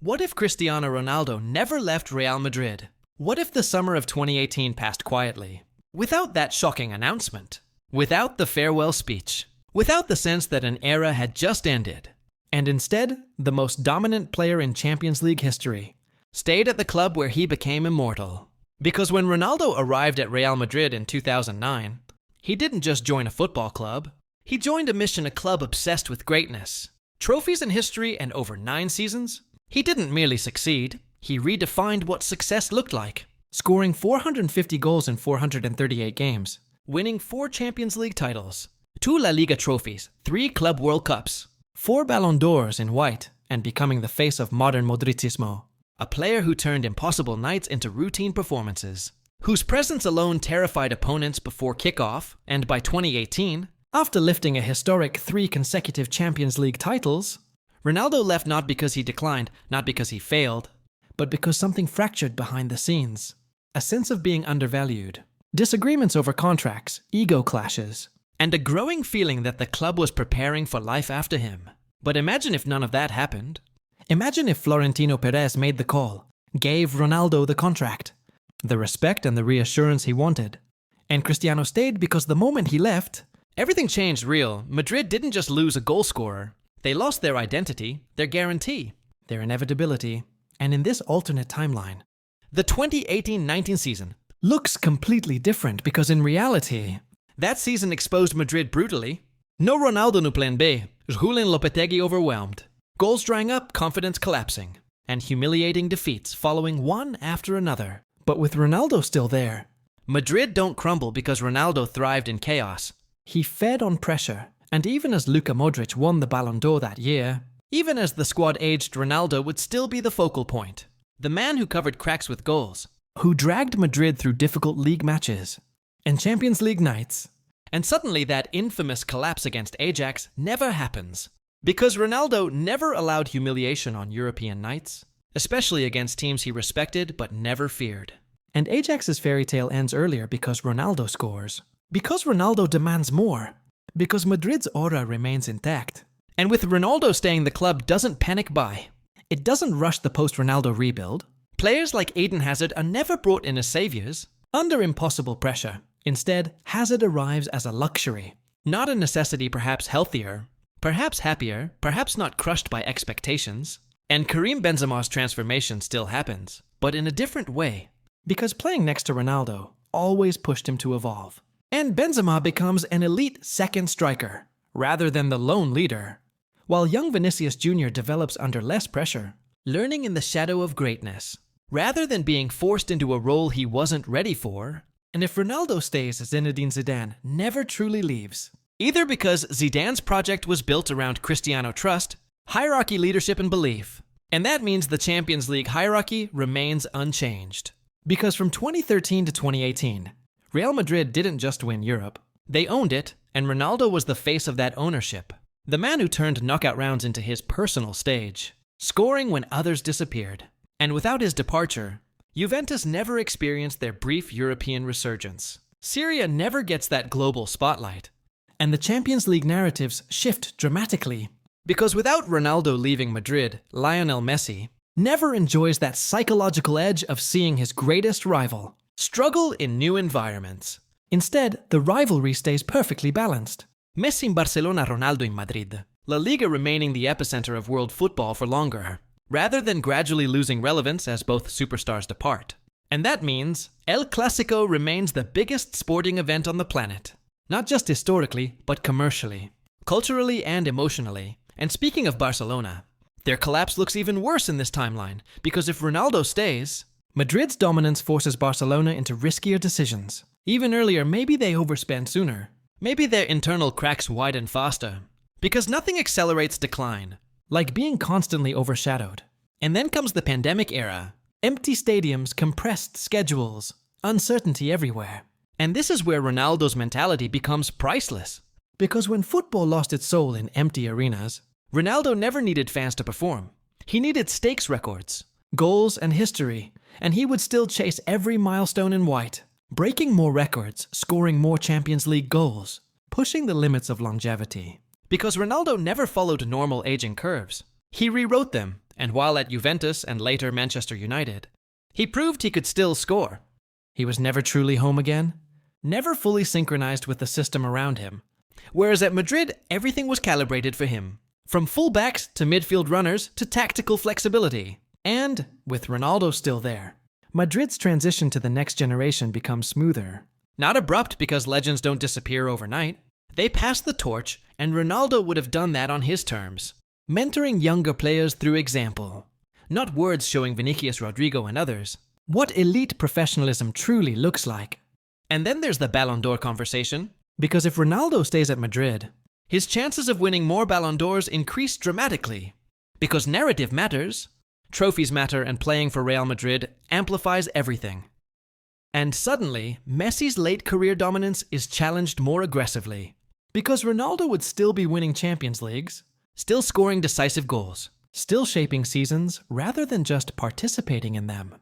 What if Cristiano Ronaldo never left Real Madrid? What if the summer of 2018 passed quietly? Without that shocking announcement? Without the farewell speech? Without the sense that an era had just ended? And instead, the most dominant player in Champions League history stayed at the club where he became immortal. Because when Ronaldo arrived at Real Madrid in 2009, he didn't just join a football club. He joined a club obsessed with greatness. Trophies in history and over 9 seasons? He didn't merely succeed, he redefined what success looked like. Scoring 450 goals in 438 games, winning 4 Champions League titles, 2 La Liga trophies, 3 Club World Cups, 4 Ballon d'Ors in white, and becoming the face of modern Modricismo. A player who turned impossible nights into routine performances, whose presence alone terrified opponents before kickoff, and by 2018, after lifting a historic 3 consecutive Champions League titles, Ronaldo left not because he declined, not because he failed, but because something fractured behind the scenes. A sense of being undervalued, disagreements over contracts, ego clashes, and a growing feeling that the club was preparing for life after him. But imagine if none of that happened. Imagine if Florentino Perez made the call, gave Ronaldo the contract, the respect and the reassurance he wanted. And Cristiano stayed because the moment he left, everything changed. Real Madrid didn't just lose a goal scorer. They lost their identity, their guarantee, their inevitability. And in this alternate timeline, the 2018-19 season looks completely different because in reality, that season exposed Madrid brutally. No Ronaldo no plan B, Julen Lopetegui overwhelmed, goals drying up, confidence collapsing, and humiliating defeats following one after another. But with Ronaldo still there, Madrid don't crumble because Ronaldo thrived in chaos. He fed on pressure, and even as Luka Modric won the Ballon d'Or that year, even as the squad aged, Ronaldo would still be the focal point. The man who covered cracks with goals, who dragged Madrid through difficult league matches and Champions League nights. And suddenly that infamous collapse against Ajax never happens. Because Ronaldo never allowed humiliation on European nights, especially against teams he respected but never feared. And Ajax's fairy tale ends earlier because Ronaldo scores. Because Ronaldo demands more. Because Madrid's aura remains intact. And with Ronaldo staying, the club doesn't panic buy. It doesn't rush the post-Ronaldo rebuild. Players like Eden Hazard are never brought in as saviors, under impossible pressure. Instead, Hazard arrives as a luxury. Not a necessity, perhaps healthier, perhaps happier, perhaps not crushed by expectations. And Karim Benzema's transformation still happens, but in a different way. Because playing next to Ronaldo always pushed him to evolve. And Benzema becomes an elite second striker, rather than the lone leader. While young Vinícius Jr develops under less pressure, learning in the shadow of greatness, rather than being forced into a role he wasn't ready for. And if Ronaldo stays, Zinedine Zidane never truly leaves. Either because Zidane's project was built around Cristiano trust, hierarchy, leadership, and belief. And that means the Champions League hierarchy remains unchanged. Because from 2013 to 2018, Real Madrid didn't just win Europe. They owned it, and Ronaldo was the face of that ownership. The man who turned knockout rounds into his personal stage, scoring when others disappeared. And without his departure, Juventus never experienced their brief European resurgence. Syria never gets that global spotlight. And the Champions League narratives shift dramatically. Because without Ronaldo leaving Madrid, Lionel Messi never enjoys that psychological edge of seeing his greatest rival struggle in new environments. Instead, the rivalry stays perfectly balanced. Messi in Barcelona, Ronaldo in Madrid. La Liga remaining the epicenter of world football for longer, rather than gradually losing relevance as both superstars depart. And that means El Clásico remains the biggest sporting event on the planet. Not just historically, but commercially, culturally, and emotionally. And speaking of Barcelona, their collapse looks even worse in this timeline, because if Ronaldo stays, Madrid's dominance forces Barcelona into riskier decisions. Even earlier, maybe they overspend sooner. Maybe their internal cracks widen faster. Because nothing accelerates decline, like being constantly overshadowed. And then comes the pandemic era. Empty stadiums, compressed schedules, uncertainty everywhere. And this is where Ronaldo's mentality becomes priceless. Because when football lost its soul in empty arenas, Ronaldo never needed fans to perform. He needed stakes records, goals, and history, and he would still chase every milestone in white, breaking more records, scoring more Champions League goals, pushing the limits of longevity. Because Ronaldo never followed normal aging curves. He rewrote them, and while at Juventus and later Manchester United, he proved he could still score. He was never truly home again, never fully synchronized with the system around him. Whereas at Madrid, everything was calibrated for him, from fullbacks to midfield runners to tactical flexibility. And, with Ronaldo still there, Madrid's transition to the next generation becomes smoother. Not abrupt because legends don't disappear overnight. They pass the torch, and Ronaldo would have done that on his terms, mentoring younger players through example, not words showing Vinícius Rodrigo and others what elite professionalism truly looks like. And then there's the Ballon d'Or conversation, because if Ronaldo stays at Madrid, his chances of winning more Ballon d'Ors increase dramatically. Because narrative matters, trophies matter, and playing for Real Madrid amplifies everything. And suddenly, Messi's late career dominance is challenged more aggressively, because Ronaldo would still be winning Champions Leagues, still scoring decisive goals, still shaping seasons rather than just participating in them.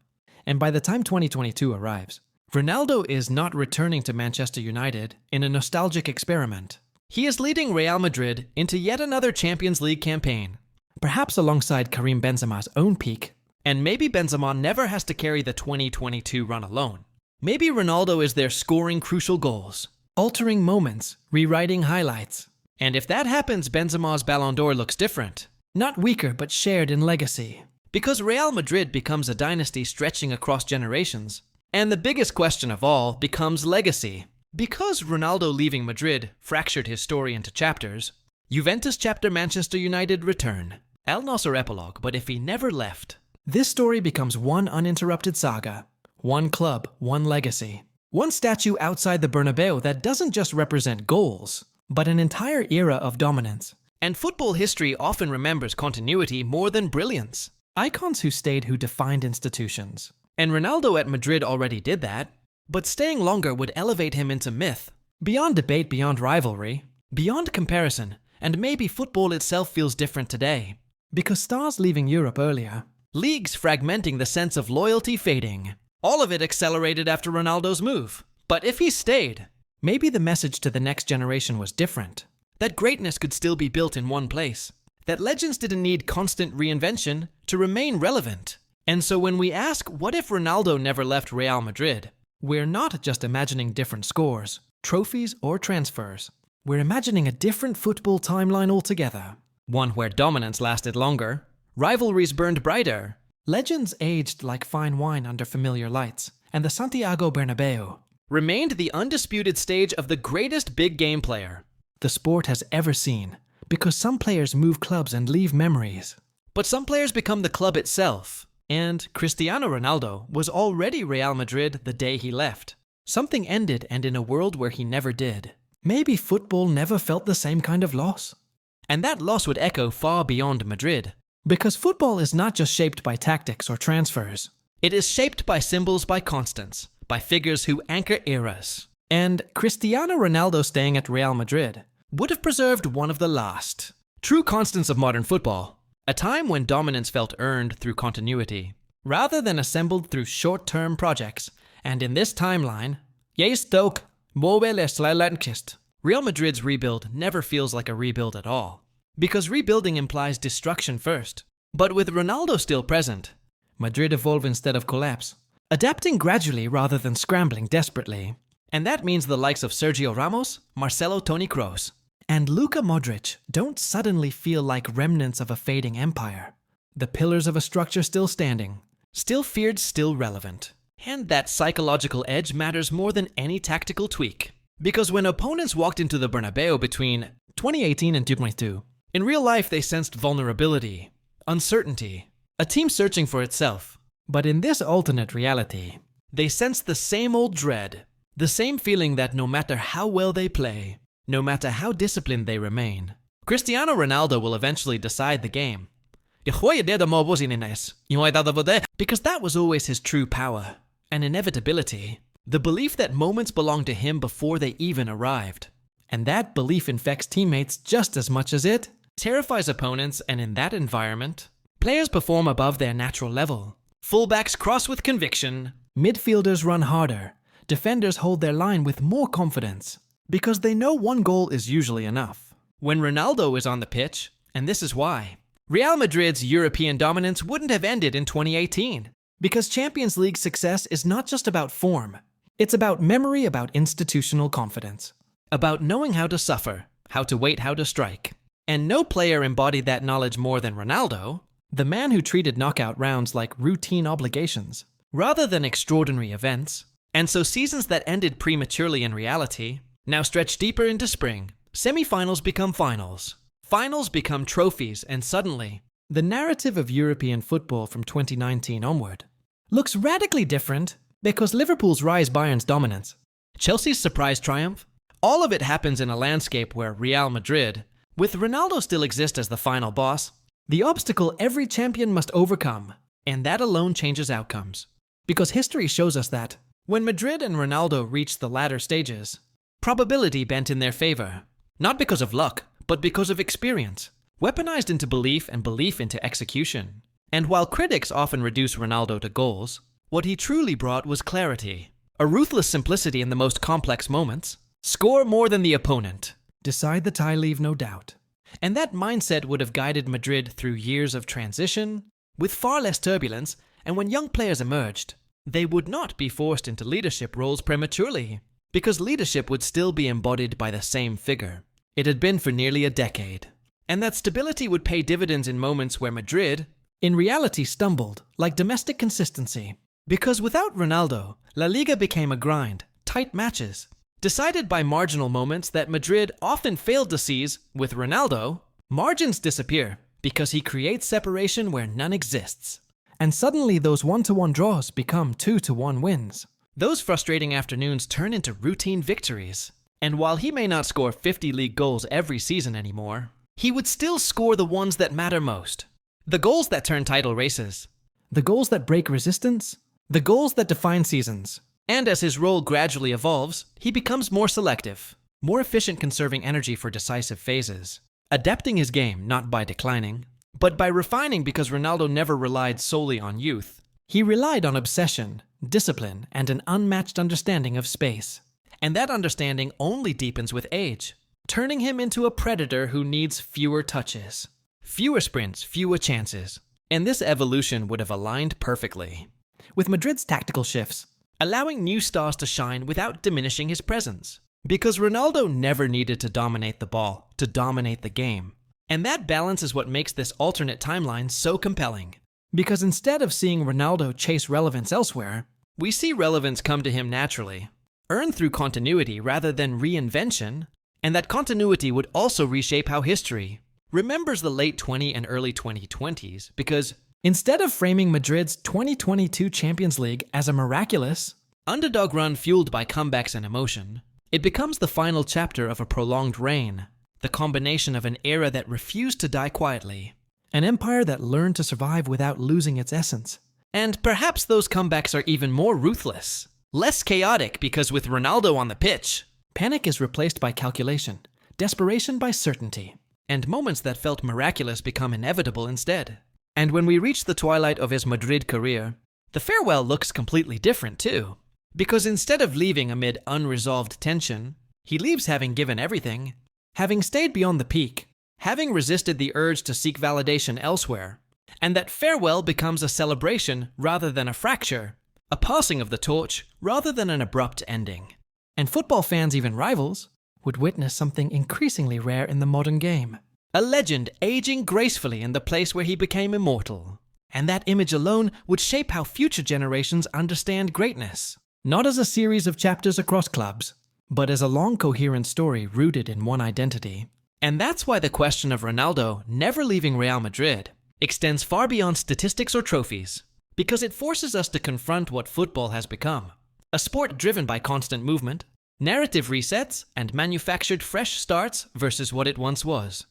And by the time 2022 arrives, Ronaldo is not returning to Manchester United in a nostalgic experiment. He is leading Real Madrid into yet another Champions League campaign, perhaps alongside Karim Benzema's own peak. And maybe Benzema never has to carry the 2022 run alone. Maybe Ronaldo is there scoring crucial goals, altering moments, rewriting highlights. And if that happens, Benzema's Ballon d'Or looks different. Not weaker, but shared in legacy. Because Real Madrid becomes a dynasty stretching across generations. And the biggest question of all becomes legacy. Because Ronaldo leaving Madrid fractured his story into chapters, Juventus chapter, Manchester United return, Al Nassr epilogue, but if he never left, this story becomes one uninterrupted saga, one club, one legacy, one statue outside the Bernabéu that doesn't just represent goals, but an entire era of dominance. And football history often remembers continuity more than brilliance. Icons who stayed who defined institutions. And Ronaldo at Madrid already did that, but staying longer would elevate him into myth. Beyond debate, beyond rivalry, beyond comparison, and maybe football itself feels different today. Because stars leaving Europe earlier, leagues fragmenting, the sense of loyalty fading. All of it accelerated after Ronaldo's move. But if he stayed, maybe the message to the next generation was different. That greatness could still be built in one place. That legends didn't need constant reinvention to remain relevant. And so when we ask, what if Ronaldo never left Real Madrid? We're not just imagining different scores, trophies, or transfers. We're imagining a different football timeline altogether. One where dominance lasted longer, rivalries burned brighter, legends aged like fine wine under familiar lights, and the Santiago Bernabéu remained the undisputed stage of the greatest big game player the sport has ever seen. Because some players move clubs and leave memories. But some players become the club itself. And Cristiano Ronaldo was already Real Madrid the day he left. Something ended, and in a world where he never did. Maybe football never felt the same kind of loss. And that loss would echo far beyond Madrid. Because football is not just shaped by tactics or transfers. It is shaped by symbols, by constants, by figures who anchor eras. And Cristiano Ronaldo staying at Real Madrid would have preserved one of the last true constants of modern football, a time when dominance felt earned through continuity, rather than assembled through short-term projects. And in this timeline, Real Madrid's rebuild never feels like a rebuild at all, because rebuilding implies destruction first. But with Ronaldo still present, Madrid evolve instead of collapse, adapting gradually rather than scrambling desperately. And that means the likes of Sergio Ramos, Marcelo, Toni Kroos, and Luka Modric don't suddenly feel like remnants of a fading empire. The pillars of a structure still standing, still feared, still relevant. And that psychological edge matters more than any tactical tweak. Because when opponents walked into the Bernabéu between 2018 and 2022, in real life they sensed vulnerability, uncertainty, a team searching for itself. But in this alternate reality, they sensed the same old dread, the same feeling that no matter how well they play, no matter how disciplined they remain, Cristiano Ronaldo will eventually decide the game. Because that was always his true power, an inevitability, the belief that moments belonged to him before they even arrived. And that belief infects teammates just as much as it terrifies opponents, and in that environment, players perform above their natural level. Fullbacks cross with conviction, midfielders run harder, defenders hold their line with more confidence, because they know one goal is usually enough. When Ronaldo is on the pitch, and this is why, Real Madrid's European dominance wouldn't have ended in 2018. Because Champions League success is not just about form. It's about memory, about institutional confidence. About knowing how to suffer, how to wait, how to strike. And no player embodied that knowledge more than Ronaldo, the man who treated knockout rounds like routine obligations, rather than extraordinary events. And so seasons that ended prematurely in reality now stretch deeper into spring. Semi-finals become finals. Finals become trophies, and suddenly, the narrative of European football from 2019 onward looks radically different because Liverpool's rise, Bayern's dominance, Chelsea's surprise triumph, all of it happens in a landscape where Real Madrid, with Ronaldo still exist as the final boss, the obstacle every champion must overcome, and that alone changes outcomes. Because history shows us that, when Madrid and Ronaldo reached the latter stages, probability bent in their favor, not because of luck, but because of experience, weaponized into belief and belief into execution. And while critics often reduce Ronaldo to goals, what he truly brought was clarity, a ruthless simplicity in the most complex moments, score more than the opponent, decide the tie, leave no doubt. And that mindset would have guided Madrid through years of transition, with far less turbulence, and when young players emerged, they would not be forced into leadership roles prematurely, because leadership would still be embodied by the same figure. It had been for nearly a decade. And that stability would pay dividends in moments where Madrid, in reality, stumbled, like domestic consistency. Because without Ronaldo, La Liga became a grind, tight matches, decided by marginal moments that Madrid often failed to seize. With Ronaldo, margins disappear because he creates separation where none exists. And suddenly those 1-1 draws become 2-1 wins. Those frustrating afternoons turn into routine victories. And while he may not score 50 league goals every season anymore, he would still score the ones that matter most. The goals that turn title races. The goals that break resistance. The goals that define seasons. And as his role gradually evolves, he becomes more selective, more efficient conserving energy for decisive phases. Adapting his game not by declining, but by refining because Ronaldo never relied solely on youth. He relied on obsession, discipline, and an unmatched understanding of space. And that understanding only deepens with age, turning him into a predator who needs fewer touches, fewer sprints, fewer chances. And this evolution would have aligned perfectly with Madrid's tactical shifts, allowing new stars to shine without diminishing his presence. Because Ronaldo never needed to dominate the ball, to dominate the game. And that balance is what makes this alternate timeline so compelling. Because instead of seeing Ronaldo chase relevance elsewhere, we see relevance come to him naturally, earned through continuity rather than reinvention, and that continuity would also reshape how history remembers the late 20 and early 2020s, because instead of framing Madrid's 2022 Champions League as a miraculous underdog run fueled by comebacks and emotion, it becomes the final chapter of a prolonged reign, the combination of an era that refused to die quietly, an empire that learned to survive without losing its essence. And perhaps those comebacks are even more ruthless, less chaotic, because with Ronaldo on the pitch, panic is replaced by calculation, desperation by certainty, and moments that felt miraculous become inevitable instead. And when we reach the twilight of his Madrid career, the farewell looks completely different too. Because instead of leaving amid unresolved tension, he leaves having given everything, having stayed beyond the peak, having resisted the urge to seek validation elsewhere. And that farewell becomes a celebration rather than a fracture, a passing of the torch rather than an abrupt ending. And football fans, even rivals, would witness something increasingly rare in the modern game. A legend aging gracefully in the place where he became immortal. And that image alone would shape how future generations understand greatness. Not as a series of chapters across clubs, but as a long coherent story rooted in one identity. And that's why the question of Ronaldo never leaving Real Madrid extends far beyond statistics or trophies, because it forces us to confront what football has become. A sport driven by constant movement, narrative resets, and manufactured fresh starts versus what it once was.